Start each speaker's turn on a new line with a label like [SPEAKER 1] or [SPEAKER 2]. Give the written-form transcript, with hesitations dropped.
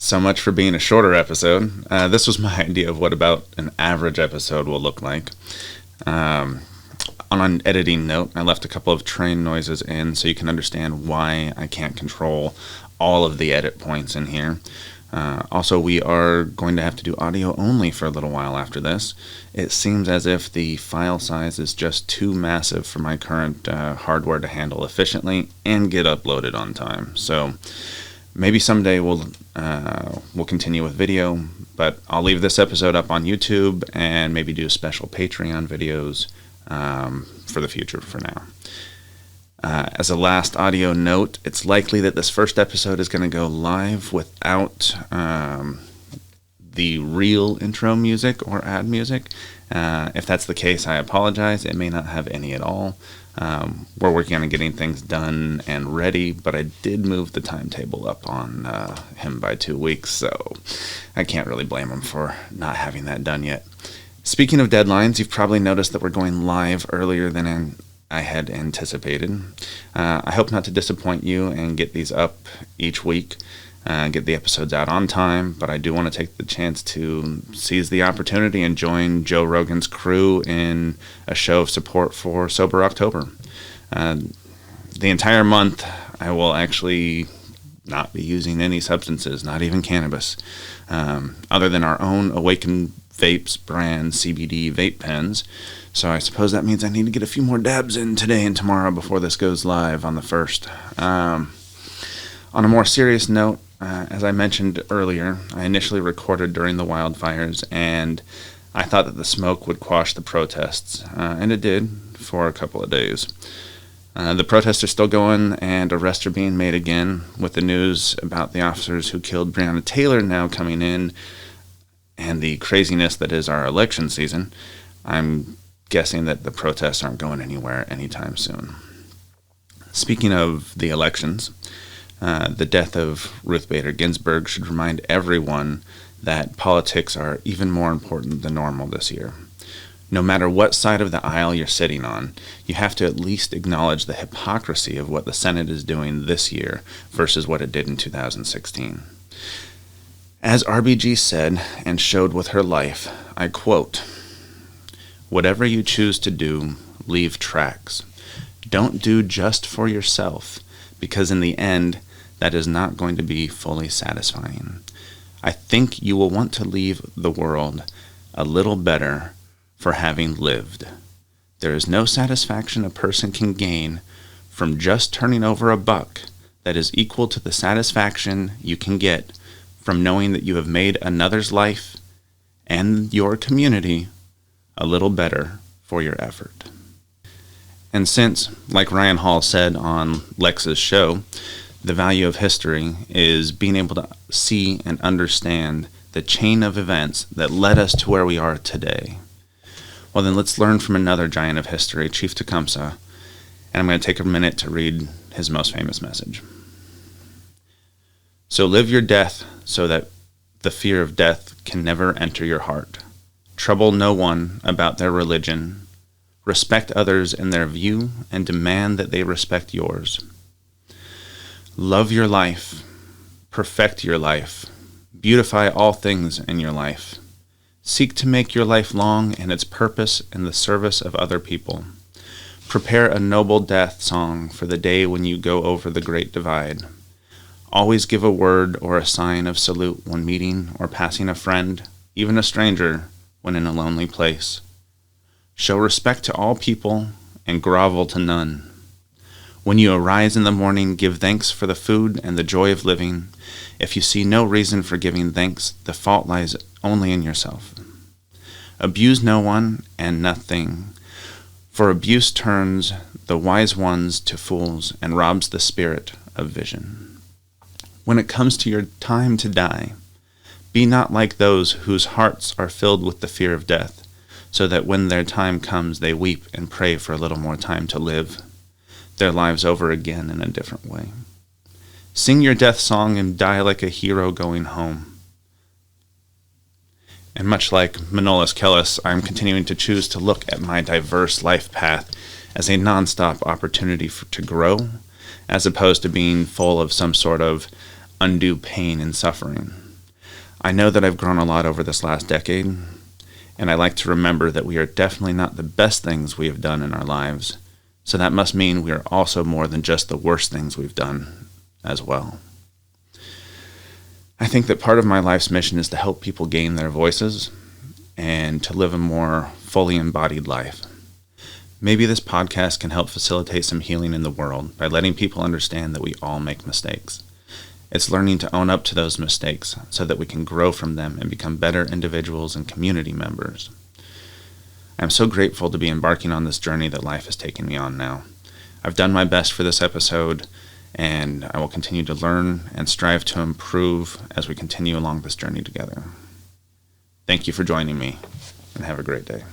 [SPEAKER 1] so much for being a shorter episode. This was my idea of what about an average episode will look like. On an editing note, I left a couple of train noises in so you can understand why I can't control all of the edit points in here. Also, we are going to have to do audio only for a little while after this. It seems as if the file size is just too massive for my current hardware to handle efficiently and get uploaded on time. So maybe someday we'll continue with video, but I'll leave this episode up on YouTube and maybe do special Patreon videos for the future for now. As a last audio note, it's likely that this first episode is going to go live without the real intro music or ad music. If that's the case, I apologize. It may not have any at all. We're working on getting things done and ready, but I did move the timetable up on him by 2 weeks, so I can't really blame him for not having that done yet. Speaking of deadlines, you've probably noticed that we're going live earlier than I had anticipated. I hope not to disappoint you and get these up each week, get the episodes out on time, but I do want to take the chance to seize the opportunity and join Joe Rogan's crew in a show of support for Sober October. The entire month, I will actually not be using any substances, not even cannabis, other than our own Awaken Vapes brand CBD vape pens. So I suppose that means I need to get a few more dabs in today and tomorrow before this goes live on the 1st. On a more serious note, as I mentioned earlier, I initially recorded during the wildfires, and I thought that the smoke would quash the protests, and it did for a couple of days. The protests are still going, and arrests are being made again, with the news about the officers who killed Breonna Taylor now coming in, and the craziness that is our election season. I'm guessing that the protests aren't going anywhere anytime soon. Speaking of the elections, the death of Ruth Bader Ginsburg should remind everyone that politics are even more important than normal this year. No matter what side of the aisle you're sitting on, you have to at least acknowledge the hypocrisy of what the Senate is doing this year versus what it did in 2016. As RBG said and showed with her life, I quote, "Whatever you choose to do, leave tracks. Don't do just for yourself, because in the end, that is not going to be fully satisfying. I think you will want to leave the world a little better for having lived. There is no satisfaction a person can gain from just turning over a buck that is equal to the satisfaction you can get from knowing that you have made another's life and your community a little better for your effort." And since, like Ryan Hall said on Lex's show, the value of history is being able to see and understand the chain of events that led us to where we are today, well then let's learn from another giant of history, Chief Tecumseh, and I'm going to take a minute to read his most famous message. "So live your death so that the fear of death can never enter your heart. Trouble no one about their religion. Respect others in their view and demand that they respect yours. Love your life. Perfect your life. Beautify all things in your life. Seek to make your life long and its purpose in the service of other people. Prepare a noble death song for the day when you go over the great divide. Always give a word or a sign of salute when meeting or passing a friend, even a stranger, when in a lonely place. Show respect to all people and grovel to none. When you arise in the morning, give thanks for the food and the joy of living. If you see no reason for giving thanks, the fault lies only in yourself. Abuse no one and nothing, for abuse turns the wise ones to fools and robs the spirit of vision. When it comes to your time to die, be not like those whose hearts are filled with the fear of death, so that when their time comes they weep and pray for a little more time to live, their lives over again in a different way. Sing your death song and die like a hero going home." And much like Manolis Kellis, I'm continuing to choose to look at my diverse life path as a nonstop opportunity to grow, as opposed to being full of some sort of undue pain and suffering. I know that I've grown a lot over this last decade, and I like to remember that we are definitely not the best things we have done in our lives, so that must mean we are also more than just the worst things we've done as well. I think that part of my life's mission is to help people gain their voices and to live a more fully embodied life. Maybe this podcast can help facilitate some healing in the world by letting people understand that we all make mistakes. It's learning to own up to those mistakes so that we can grow from them and become better individuals and community members. I'm so grateful to be embarking on this journey that life has taken me on now. I've done my best for this episode, and I will continue to learn and strive to improve as we continue along this journey together. Thank you for joining me, and have a great day.